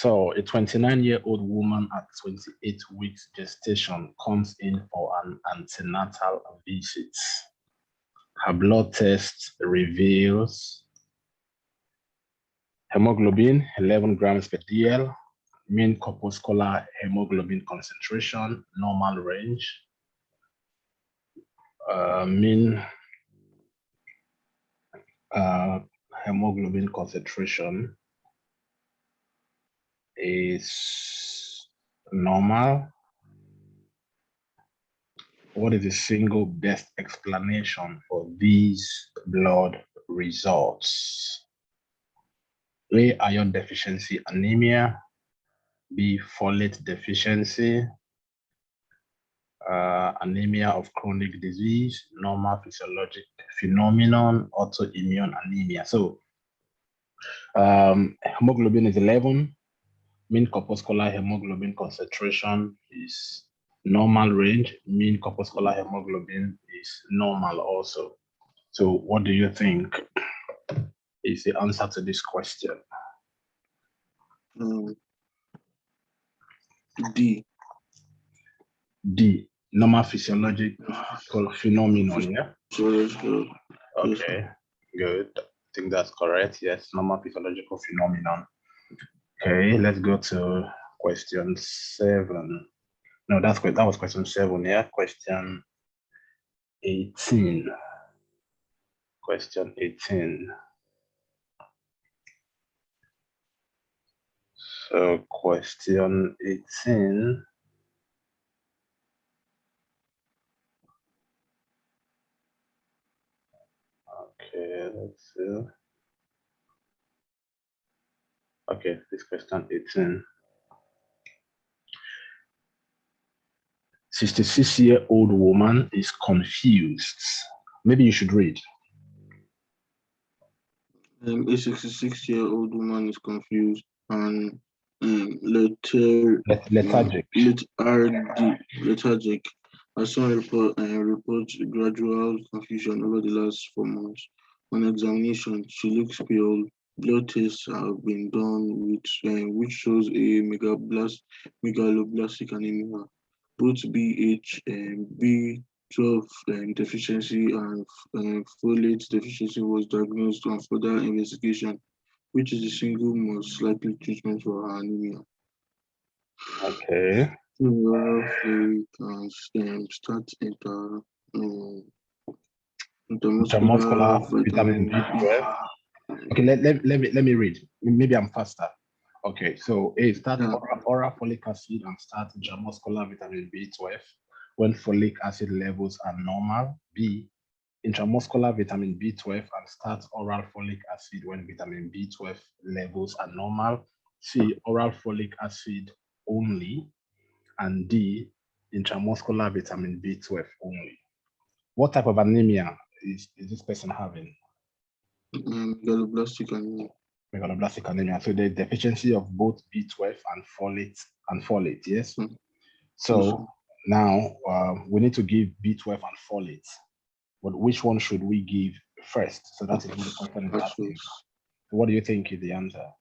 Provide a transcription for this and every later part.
So a 29-year-old woman at 28 weeks gestation comes in for an antenatal visit. Her blood test reveals hemoglobin 11 grams per dl, mean corpuscular hemoglobin concentration, normal range, mean hemoglobin concentration is normal. What is the single best explanation for these blood results? A, iron deficiency anemia. B, folate deficiency. Anemia of chronic disease, normal physiologic phenomenon, autoimmune anemia. So hemoglobin is 11. Mean corpuscular hemoglobin concentration is normal range. Mean corpuscular hemoglobin is normal also. So what do you think is the answer to this question? D. D, normal physiological phenomenon, yeah? Okay, good. I think that's correct. Yes, normal physiological phenomenon. Okay, let's go to question 7. No, that was question 7, yeah? Question 18. Question 18. So question 18. Okay, let's see. Okay, this question 18. 66-year-old woman is confused. Maybe you should read. A 66-year-old woman is confused and lethargic. As some reports gradual confusion over the last 4 months. On examination, she looks pale. Blood tests have been done, which shows a megaloblastic anemia. Both BH and B12 deficiency and folate deficiency was diagnosed on further investigation, which is the single most likely treatment for her anemia. Okay. Start intramuscular vitamin B12. Okay, let me read. Maybe I'm faster. Okay, so A, start oral folic acid and start intramuscular vitamin B12 when folic acid levels are normal. B, intramuscular vitamin B12 and start oral folic acid when vitamin B12 levels are normal. C, oral folic acid only. And D, intramuscular vitamin B12 only. What type of anemia is this person having? Megaloblastic anemia. Megaloblastic anemia. So the deficiency of both B12 and folate, yes? So now we need to give B12 and folate. But which one should we give first? So that is what the question is asking. So what do you think is the answer?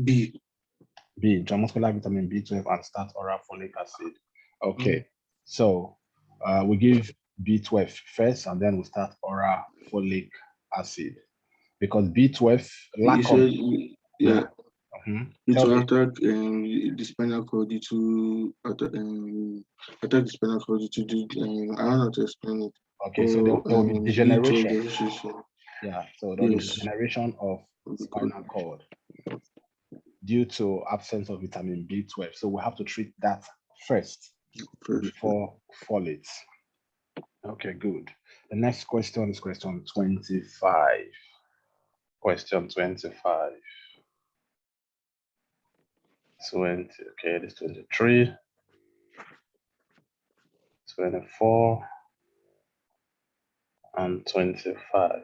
B. B, intramuscular vitamin B12 and start oral folic acid. Okay, so we give B12 first and then we start oral folic acid because B12 lack of... It will attack the spinal cord to attack the spinal cord to do, I don't know how to explain it. Okay, so there will be degeneration. Yeah, so there will be degeneration of spinal cord due to absence of vitamin B12. So we have to treat that first before folate. Okay, good. The next question is question 25. Question 25. 20, okay, this 23. 24 and 25.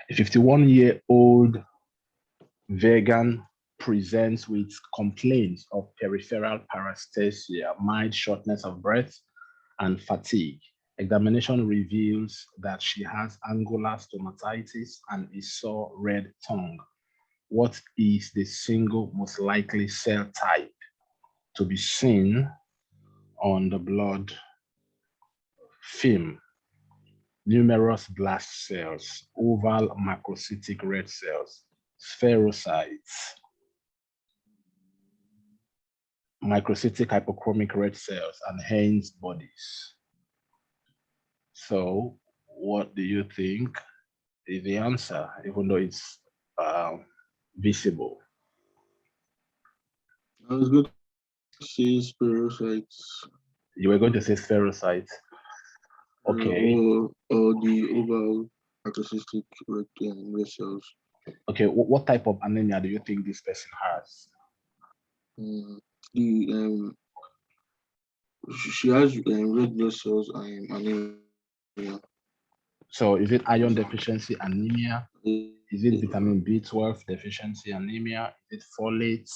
A 51-year-old vegan presents with complaints of peripheral paresthesia, mild shortness of breath, and fatigue. Examination reveals that she has angular stomatitis and a sore red tongue. What is the single most likely cell type to be seen on the blood film? Numerous blast cells, oval macrocytic red cells, spherocytes, microcytic hypochromic red cells, and Heinz bodies. So what do you think is the answer, even though it's visible? I was going to say spherocytes. You were going to say spherocytes. Okay. Or the oval macrocytic red cells. Okay, what type of anemia do you think this person has? She has red blood cells and anemia. So is it iron deficiency anemia? Is it vitamin B12 deficiency anemia? Is it folate?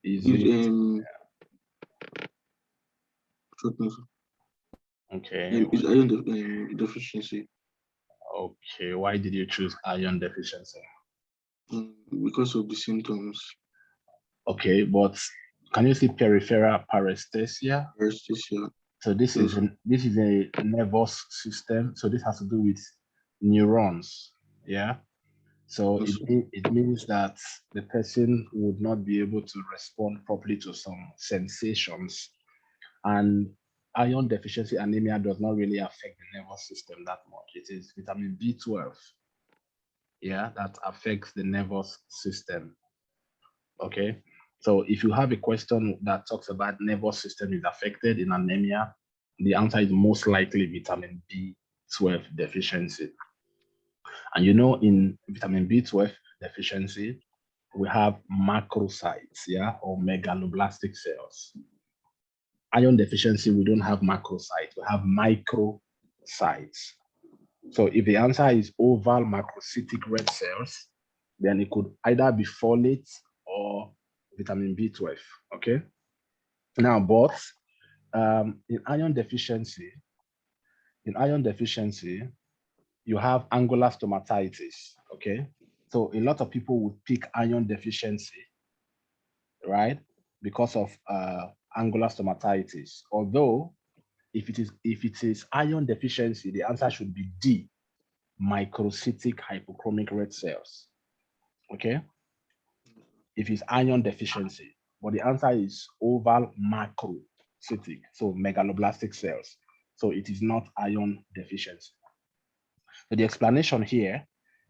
Is it okay? It's iron deficiency. Okay, why did you choose iron deficiency? Because of the symptoms. Okay, but can you see peripheral paresthesia? Paresthesia. So this is a nervous system. So this has to do with neurons. Yeah. So it means that the person would not be able to respond properly to some sensations. And iron deficiency anemia does not really affect the nervous system that much. It is vitamin B12, yeah, that affects the nervous system. Okay. So if you have a question that talks about nervous system is affected in anemia, the answer is most likely vitamin B12 deficiency. And you know, in vitamin B12 deficiency, we have macrocytes, yeah, or megaloblastic cells. Iron deficiency, we don't have macrocytes, we have microcytes. So if the answer is oval macrocytic red cells, then it could either be folate or vitamin B12, okay? Now, but in iron deficiency, you have angular stomatitis, okay? So a lot of people would pick iron deficiency, right? Because of angular stomatitis. Although if it is iron deficiency, the answer should be D, microcytic hypochromic red cells, okay? If it's iron deficiency, but the answer is oval macrocytic, so megaloblastic cells. So it is not iron deficiency. So the explanation here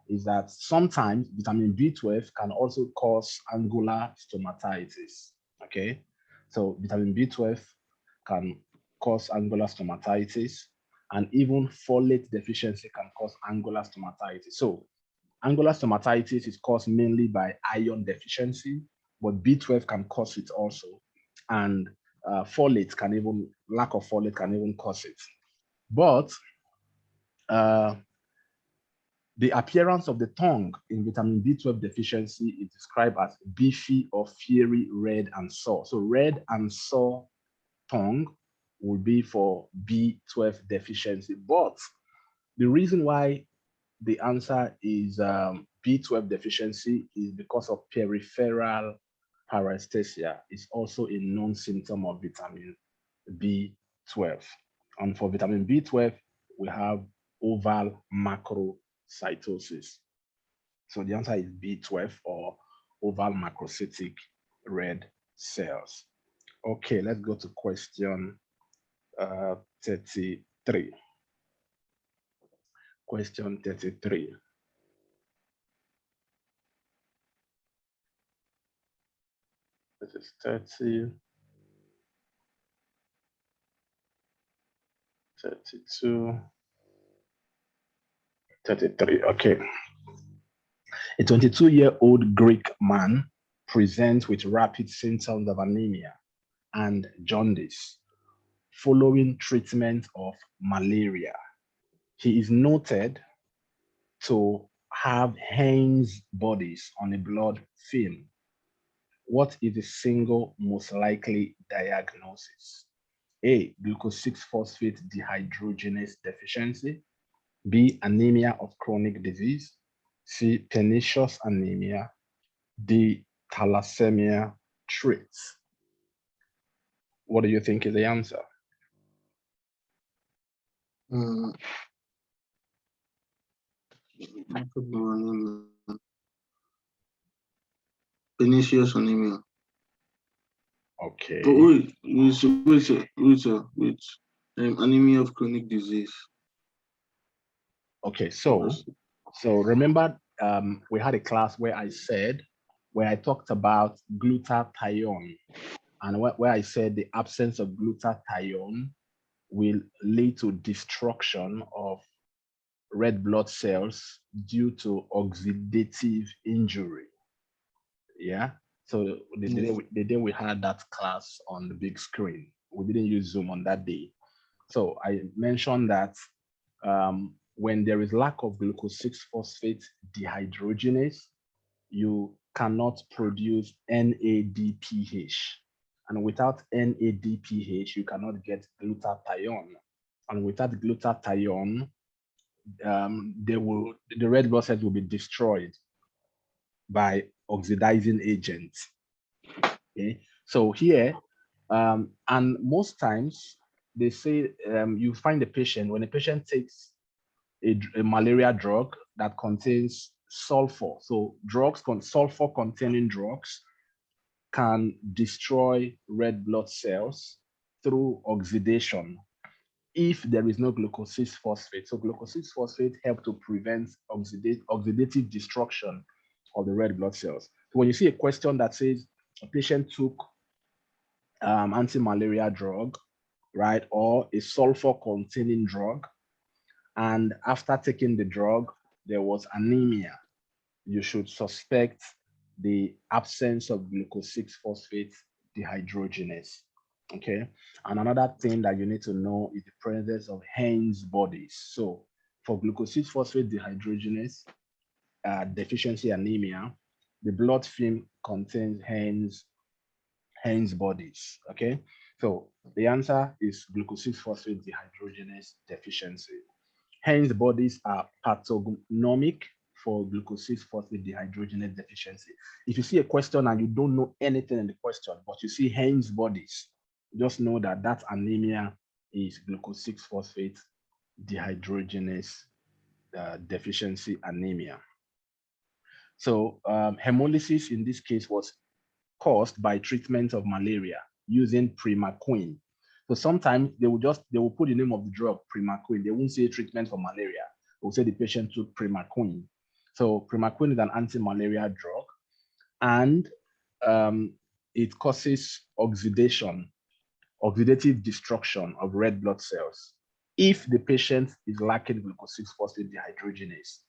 is that sometimes vitamin B12 can also cause angular stomatitis, okay? So vitamin B12 can cause angular stomatitis, and even folate deficiency can cause angular stomatitis. So angular stomatitis is caused mainly by iron deficiency, but B12 can cause it also, and lack of folate can even cause it. But the appearance of the tongue in vitamin B12 deficiency is described as beefy or fiery red and sore. So red and sore tongue would be for B12 deficiency. But the reason why the answer is B12 deficiency is because of peripheral paresthesia. It's also a known symptom of vitamin B12. And for vitamin B12, we have oval macrocytosis. So the answer is B12 or oval macrocytic red cells. Okay, let's go to question 33. Question 33. This is 30, 32, 33. Okay. A 22-year-old Greek man presents with rapid symptoms of anemia. and jaundice following treatment of malaria. He is noted to have Heinz bodies on a blood film. What is the single most likely diagnosis? A, glucose-6-phosphate dehydrogenase deficiency. B, anemia of chronic disease. C, pernicious anemia. D, thalassemia traits. What do you think is the answer? Pernicious anemia. Okay. Oh, wait. Anemia of chronic disease. Okay, so remember we had a class where I talked about glutathione, and where I said the absence of glutathione will lead to destruction of red blood cells due to oxidative injury. Yeah. So the day we had that class on the big screen, we didn't use Zoom on that day. So I mentioned that when there is lack of glucose-6-phosphate dehydrogenase, you cannot produce NADPH. And without NADPH, you cannot get glutathione. And without glutathione, the red blood cells will be destroyed by oxidizing agents. Okay, so here, and most times they say you find a patient, when a patient takes a malaria drug that contains sulfur. So sulfur containing drugs can destroy red blood cells through oxidation if there is no glucose-6-phosphate. So glucose-6-phosphate help to prevent oxidative destruction of the red blood cells. So when you see a question that says a patient took anti-malaria drug, right, or a sulfur-containing drug, and after taking the drug, there was anemia, you should suspect the absence of glucose-6-phosphate dehydrogenase. Okay. And another thing that you need to know is the presence of Heinz bodies. So for glucose-6-phosphate dehydrogenase deficiency anemia, the blood film contains Heinz bodies. Okay. So the answer is glucose-6-phosphate dehydrogenase deficiency. Hence, bodies are pathognomic for glucose-6-phosphate dehydrogenase deficiency. If you see a question and you don't know anything in the question, but you see Heinz bodies, just know that that anemia is glucose-6-phosphate dehydrogenase deficiency anemia. So hemolysis in this case was caused by treatment of malaria using primaquine. So sometimes they will put the name of the drug, primaquine. They won't say treatment for malaria. They will say the patient took primaquine. So primaquine is an anti-malaria drug, and it causes oxidative destruction of red blood cells if the patient is lacking glucose-6-phosphate dehydrogenase.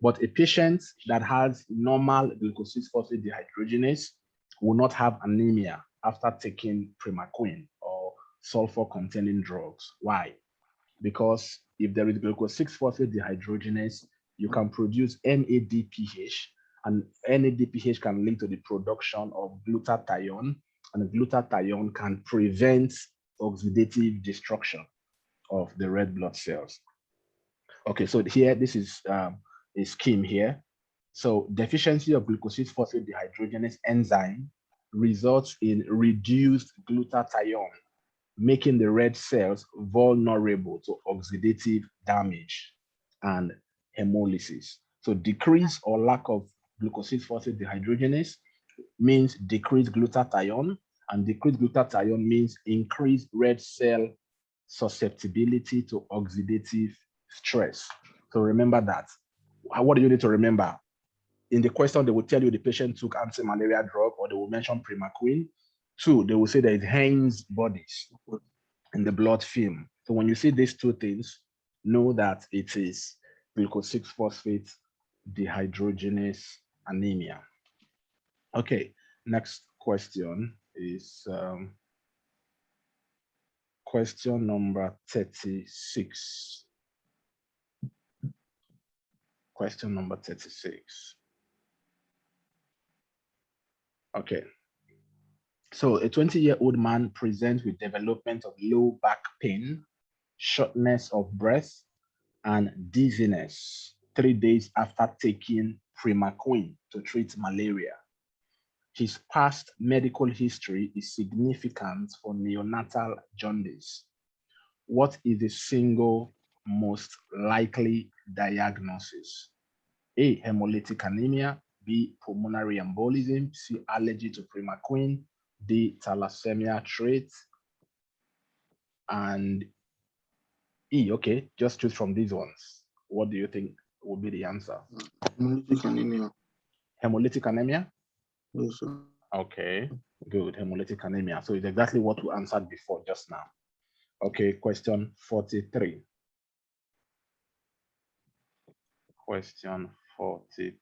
But a patient that has normal glucose-6-phosphate dehydrogenase will not have anemia after taking primaquine or sulfur-containing drugs. Why? Because if there is glucose-6-phosphate dehydrogenase, you can produce NADPH, and NADPH can lead to the production of glutathione, and glutathione can prevent oxidative destruction of the red blood cells. Okay, so here, this is a scheme here. So deficiency of glucose-6-phosphate dehydrogenase enzyme results in reduced glutathione, making the red cells vulnerable to oxidative damage and hemolysis. So decrease or lack of glucose-6-phosphate dehydrogenase means decreased glutathione, and decreased glutathione means increased red cell susceptibility to oxidative stress. So remember that. What do you need to remember? In the question, they will tell you the patient took anti-malaria drug, or they will mention primaquine. Two, they will say there is Heinz bodies in the blood film. So when you see these two things, know that it is glucose-6-phosphate dehydrogenase anemia. Okay, next question is Question number 36. Question number 36. Okay. So a 20-year-old man presents with development of low back pain, shortness of breath, and dizziness 3 days after taking Primaquine to treat malaria. His past medical history is significant for neonatal jaundice. What is the single most likely diagnosis? A, hemolytic anemia, B, pulmonary embolism, C, allergy to Primaquine, D, thalassemia trait, and E. Okay, just choose from these ones. What do you think would be the answer? Hemolytic anemia. Hemolytic anemia? Yes, sir. Okay, good. Hemolytic anemia. So it's exactly what we answered before just now. Okay, question 43. Question 43.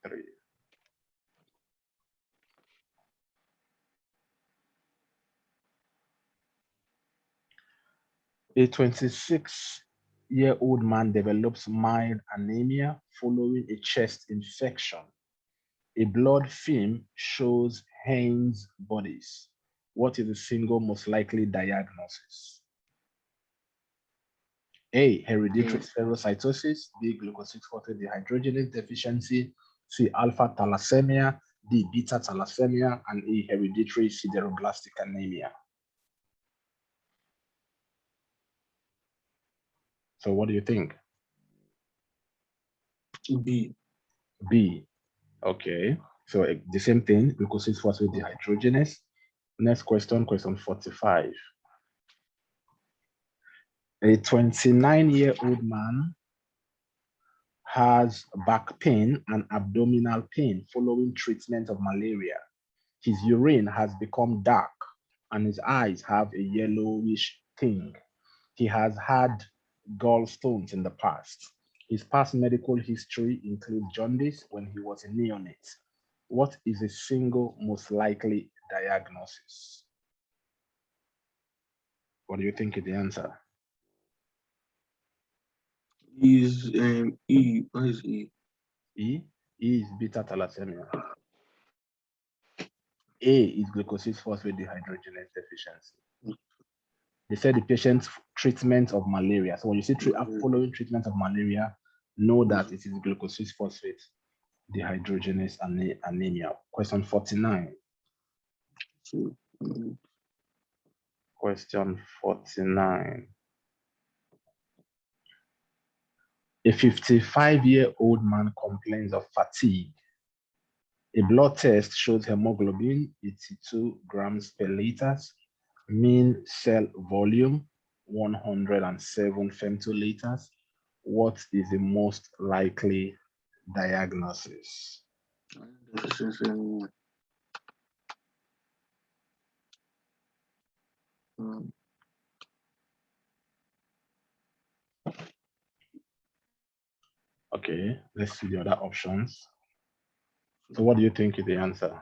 A 26-year-old man develops mild anemia following a chest infection. A blood film shows Heinz bodies. What is the single most likely diagnosis? A, hereditary spherocytosis, B, glucose-6-phosphate dehydrogenase deficiency, C, alpha thalassemia, D, beta thalassemia, and E, hereditary sideroblastic anemia. So what do you think? B. B. Okay. So the same thing, glucose-6-phosphate dehydrogenase. Next question, question 45. A 29-year-old man has back pain and abdominal pain following treatment of malaria. His urine has become dark and his eyes have a yellowish tint. He has had gallstones in the past. His past medical history includes jaundice when he was a neonate. What is the single most likely diagnosis? What do you think is the answer? Is E. What is E? E is beta thalassemia. A is glucose-6-phosphate dehydrogenase deficiency. They said the patient's treatment of malaria. So when you see following treatment of malaria, know that it is glucose-6-phosphate dehydrogenase anemia. Question 49. Question 49. A 55-year-old man complains of fatigue. A blood test shows hemoglobin 82 grams per liter, mean cell volume 107 femtoliters. What is the most likely diagnosis? Deficiency anemia. Okay, let's see the other options. So what do you think is the answer?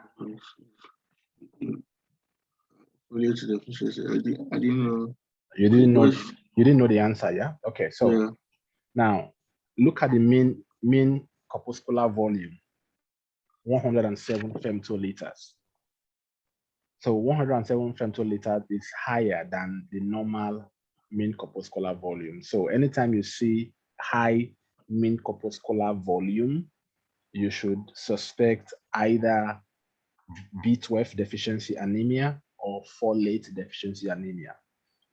Folate deficiency. I didn't know. You didn't know the answer, yeah? Okay, so Yeah. now look at the mean corpuscular volume, 107 femtoliters. So 107 femtoliters is higher than the normal mean corpuscular volume. So anytime you see high mean corpuscular volume, you should suspect either B12 deficiency anemia or folate deficiency anemia,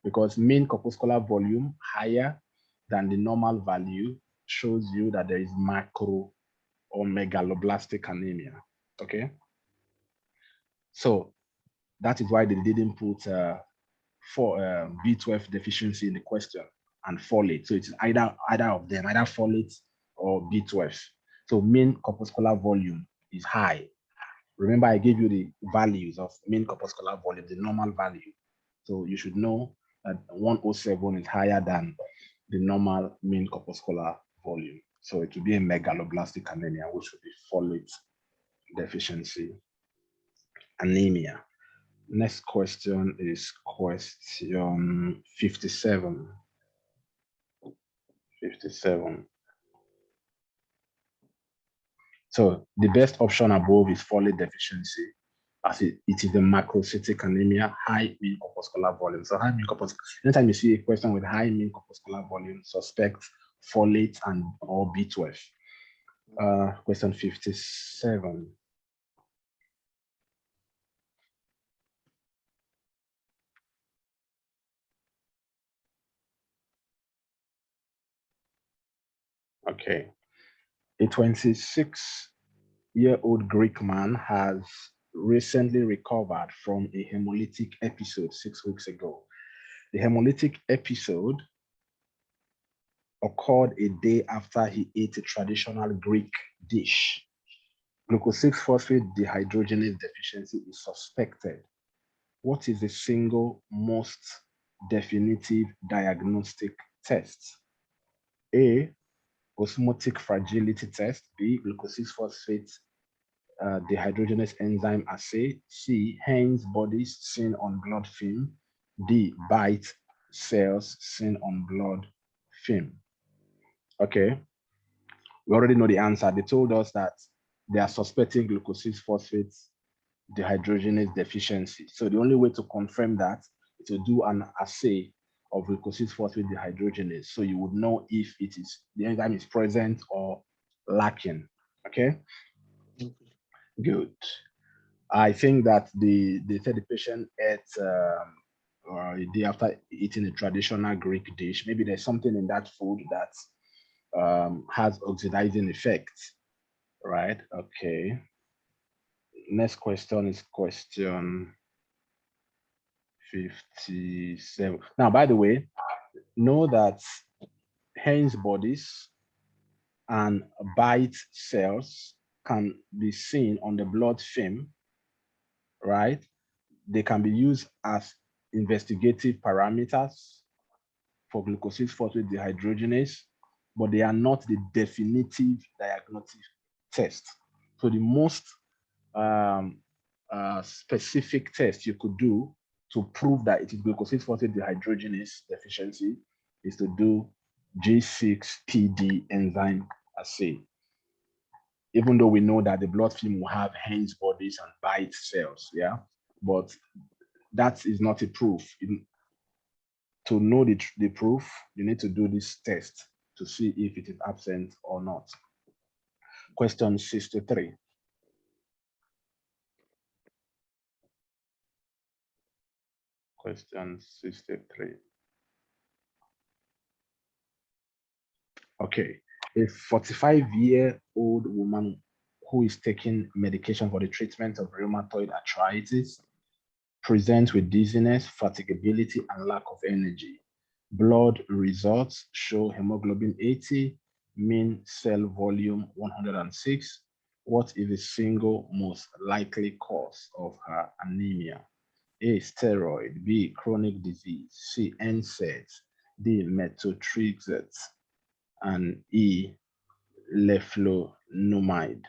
because mean corpuscular volume higher than the normal value shows you that there is macro or megaloblastic anemia. Okay, so that is why they didn't put B12 deficiency in the question and folate. So it's either of them, either folate or B12. So mean corpuscular volume is high. Remember, I gave you the values of mean corpuscular volume, the normal value. So you should know that 107 is higher than the normal mean corpuscular volume. So it will be a megaloblastic anemia, which would be folate deficiency anemia. Next question is question 57. 57. So the best option above is folate deficiency, as it is the macrocytic anemia, high mean corpuscular volume. So high mean corpuscular, anytime you see a question with high mean corpuscular volume, suspect folate and or B12. Question 57. Okay. A 26-year-old Greek man has recently recovered from a hemolytic episode 6 weeks ago. The hemolytic episode occurred a day after he ate a traditional Greek dish. Glucose 6-phosphate dehydrogenase deficiency is suspected. What is the single most definitive diagnostic test? A, osmotic fragility test. B, glucose 6-phosphate dehydrogenase enzyme assay. C, Heinz bodies seen on blood film. D, bite cells seen on blood film. Okay, we already know the answer. They told us that they are suspecting glucose 6-phosphate dehydrogenase deficiency. So the only way to confirm that is to do an assay of glucose 6-phosphate dehydrogenase. So you would know if it is the enzyme is present or lacking. Okay. Good. I think that they said the patient ate a day after eating a traditional Greek dish. Maybe there's something in that food that has oxidizing effect, right? Okay. Next question is question 57. Now, by the way, know that Heinz bodies and bite cells can be seen on the blood film, right? They can be used as investigative parameters for glucose 6-phosphate dehydrogenase, but they are not the definitive diagnostic test. So the most specific test you could do to prove that it is glucose 6-phosphate dehydrogenase deficiency is to do G6PD enzyme assay. Even though we know that the blood film will have Heinz bodies and bite cells, yeah, but that is not a proof. To know the proof, you need to do this test to see if it is absent or not. Question 63. Question 63. Okay, a 45-year-old woman who is taking medication for the treatment of rheumatoid arthritis presents with dizziness, fatigability, and lack of energy. Blood results show hemoglobin 80, mean cell volume 106. What is the single most likely cause of her anemia? A, steroid. B, chronic disease. C, NSAIDs. D, methotrexate. And E, leflunomide.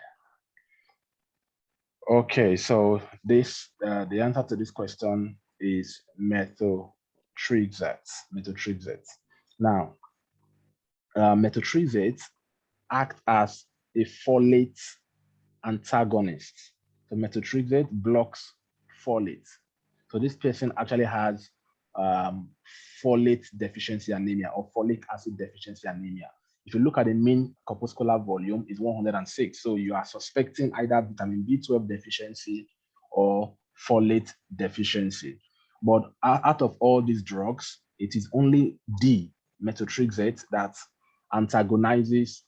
Okay, so this the answer to this question is methotrexate. Now, methotrexate act as a folate antagonist. So methotrexate blocks folate. So this person actually has folate deficiency anemia or folic acid deficiency anemia. If you look at the mean corpuscular volume, is 106. So you are suspecting either vitamin B12 deficiency or folate deficiency. But out of all these drugs, it is only D, methotrexate, that antagonizes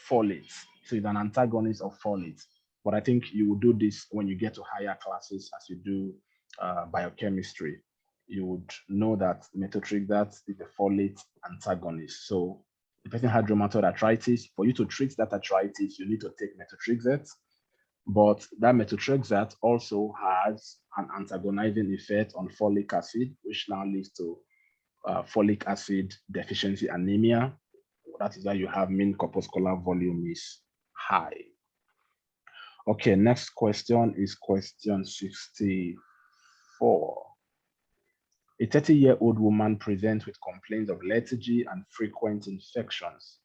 folate. So it's an antagonist of folate. But I think you will do this when you get to higher classes as you do biochemistry. You would know that methotrexate is a folate antagonist. So the person had rheumatoid arthritis. For you to treat that arthritis, you need to take methotrexate. But that methotrexate also has an antagonizing effect on folic acid, which now leads to folic acid deficiency anemia. That is why you have mean corpuscular volume is high. Okay, next question is question 64. 4. A 30-year-old woman presents with complaints of lethargy and frequent infections.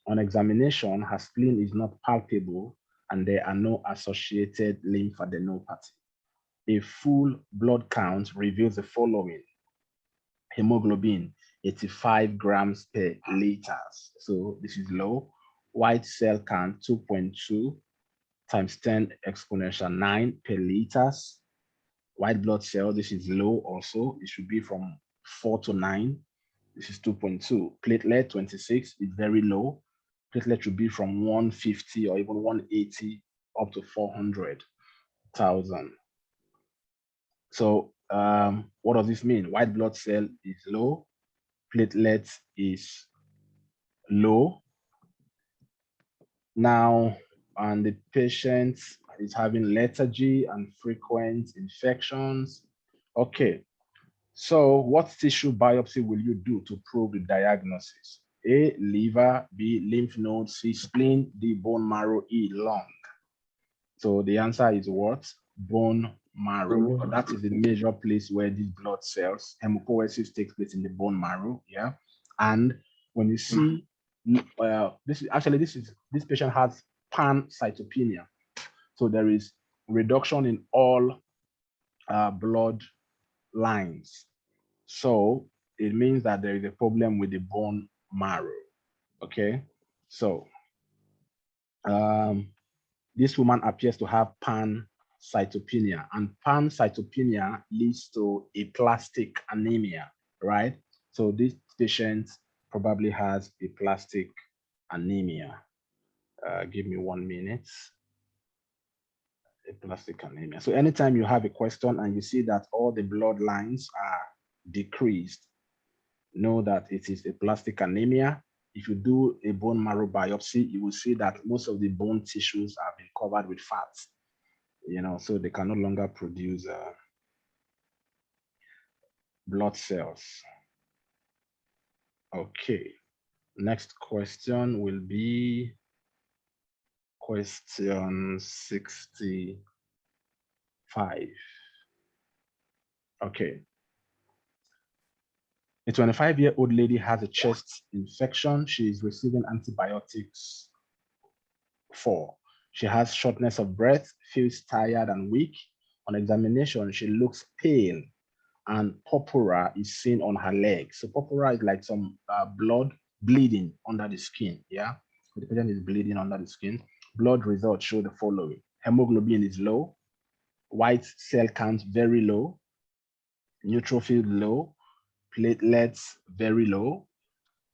On examination, her spleen is not palpable and there are no associated lymphadenopathy. A full blood count reveals the following: hemoglobin 85 grams per liters, so this is low. White cell count 2.2 times 10 exponential 9 per liters. White blood cell, this is low also. It should be from 4 to 9. This is 2.2. Platelet 26 is very low. Platelet should be from 150 or even 180 up to 400,000. So what does this mean? White blood cell is low. Platelet is low. Now, and the patient is having lethargy and frequent infections. Okay, so what tissue biopsy will you do to prove the diagnosis? A, liver; B, lymph node; C, spleen; D, bone marrow; E, lung. So the answer is what? Bone marrow. That is the major place where these blood cells, hemopoiesis, takes place in the bone marrow. Yeah, and when you see this patient has pancytopenia, so there is reduction in all blood lines. So it means that there is a problem with the bone marrow. Okay, so this woman appears to have pancytopenia, and pancytopenia leads to aplastic anemia, right? So this patient probably has aplastic anemia. Give me 1 minute. Aplastic anemia. So anytime you have a question and you see that all the blood lines are decreased, know that it is aplastic anemia. If you do a bone marrow biopsy, you will see that most of the bone tissues have been covered with fat, so they can no longer produce blood cells. Okay, next question will be question 65. Okay. A 25-year-old lady has a chest infection. She is receiving antibiotics for. She has shortness of breath, feels tired and weak. On examination, she looks pale and purpura is seen on her leg. So purpura is like some blood bleeding under the skin. Yeah, the patient is bleeding under the skin. Blood results show the following: hemoglobin is low, white cell count very low, neutrophil low, platelets very low,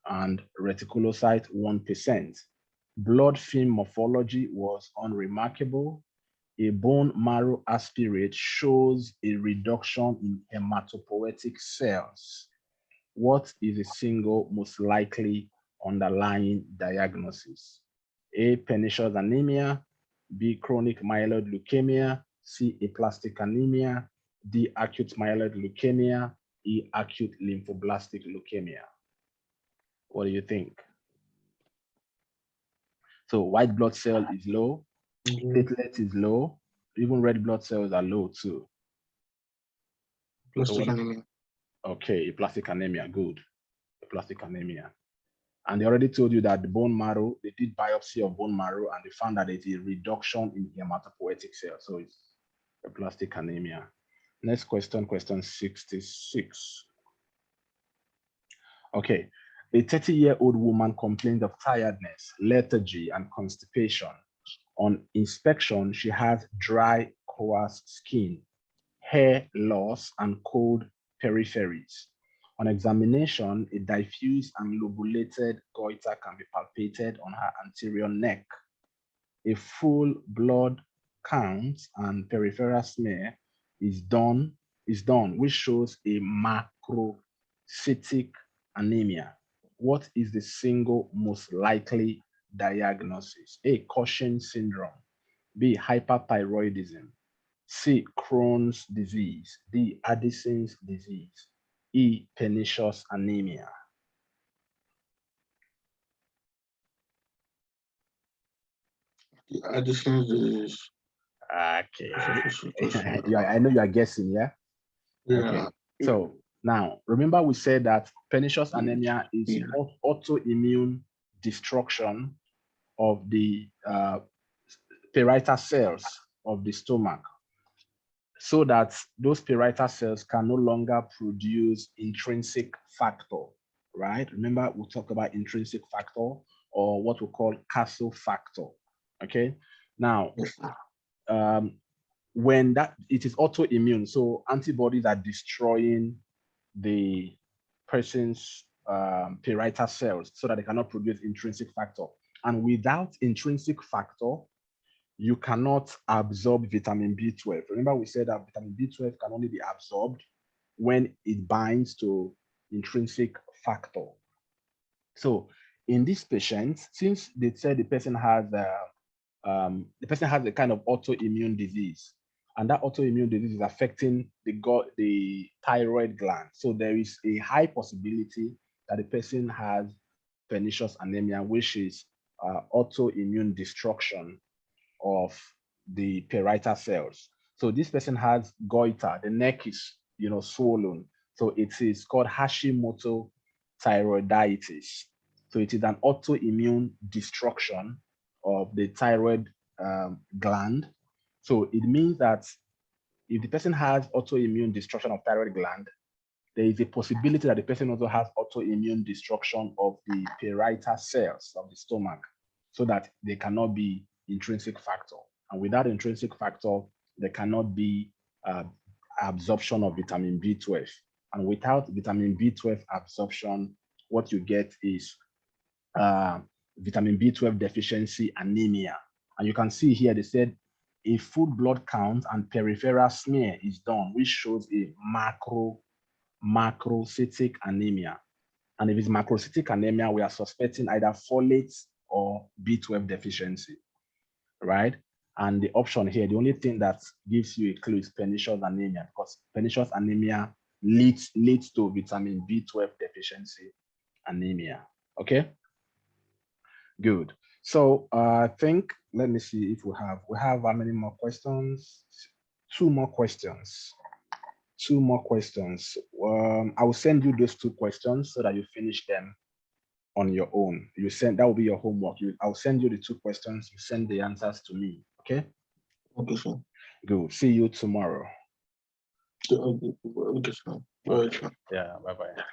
and reticulocyte 1%. Blood film morphology was unremarkable. A bone marrow aspirate shows a reduction in hematopoietic cells. What is the single most likely underlying diagnosis? A, pernicious anemia; B, chronic myeloid leukemia; C, aplastic anemia; D, acute myeloid leukemia; E, acute lymphoblastic leukemia. What do you think? So white blood cell is low, platelet is low, even red blood cells are low too. Aplastic anemia. Okay, aplastic anemia, good. Aplastic anemia. And they already told you that the bone marrow, they did biopsy of bone marrow and they found that there's a reduction in hematopoietic cells. So it's aplastic anemia. Next question, question 66. Okay, a 30-year-old woman complained of tiredness, lethargy, and constipation. On inspection, she has dry, coarse skin, hair loss, and cold peripheries. On examination, a diffuse and lobulated goiter can be palpated on her anterior neck. A full blood count and peripheral smear is done, which shows a macrocytic anemia. What is the single most likely diagnosis? A, Cushing syndrome; B, hyperthyroidism; C, Crohn's disease; D, Addison's disease; E, pernicious anemia. Addison's disease. Okay. Yeah, I know you are guessing, yeah? Yeah. Okay. So now remember we said that pernicious anemia is autoimmune destruction of the parietal cells of the stomach, so that those parietal cells can no longer produce intrinsic factor, right? Remember, we'll talk about intrinsic factor, or what we call castle factor, okay? Now, when that, it is autoimmune, so antibodies are destroying the person's parietal cells so that they cannot produce intrinsic factor. And without intrinsic factor, you cannot absorb vitamin B12. Remember, we said that vitamin B12 can only be absorbed when it binds to intrinsic factor. So in this patient, since they said the person has a kind of autoimmune disease, and that autoimmune disease is affecting the thyroid gland. So there is a high possibility that the person has pernicious anemia, which is autoimmune destruction of the parietal cells. So this person has goiter, the neck is, swollen. So it is called Hashimoto thyroiditis. So it is an autoimmune destruction of the thyroid gland. So it means that if the person has autoimmune destruction of thyroid gland, there is a possibility that the person also has autoimmune destruction of the parietal cells of the stomach, so that they cannot be intrinsic factor. And without intrinsic factor, there cannot be absorption of vitamin B12. And without vitamin B12 absorption, what you get is vitamin B12 deficiency anemia. And you can see here, they said a full blood count and peripheral smear is done, which shows a macrocytic anemia. And if it's macrocytic anemia, we are suspecting either folate or B12 deficiency, right? And the option here, the only thing that gives you a clue is pernicious anemia, because pernicious anemia leads to vitamin B12 deficiency anemia. Okay, good. So I think, let me see if we have how many more questions? Two more questions. I will send you those two questions so that you finish them on your own. That will be your homework. I'll send you the two questions. You send the answers to me. Okay. Okay, sir. Good. See you tomorrow. Okay, sir. All right, sir. Yeah. Bye bye.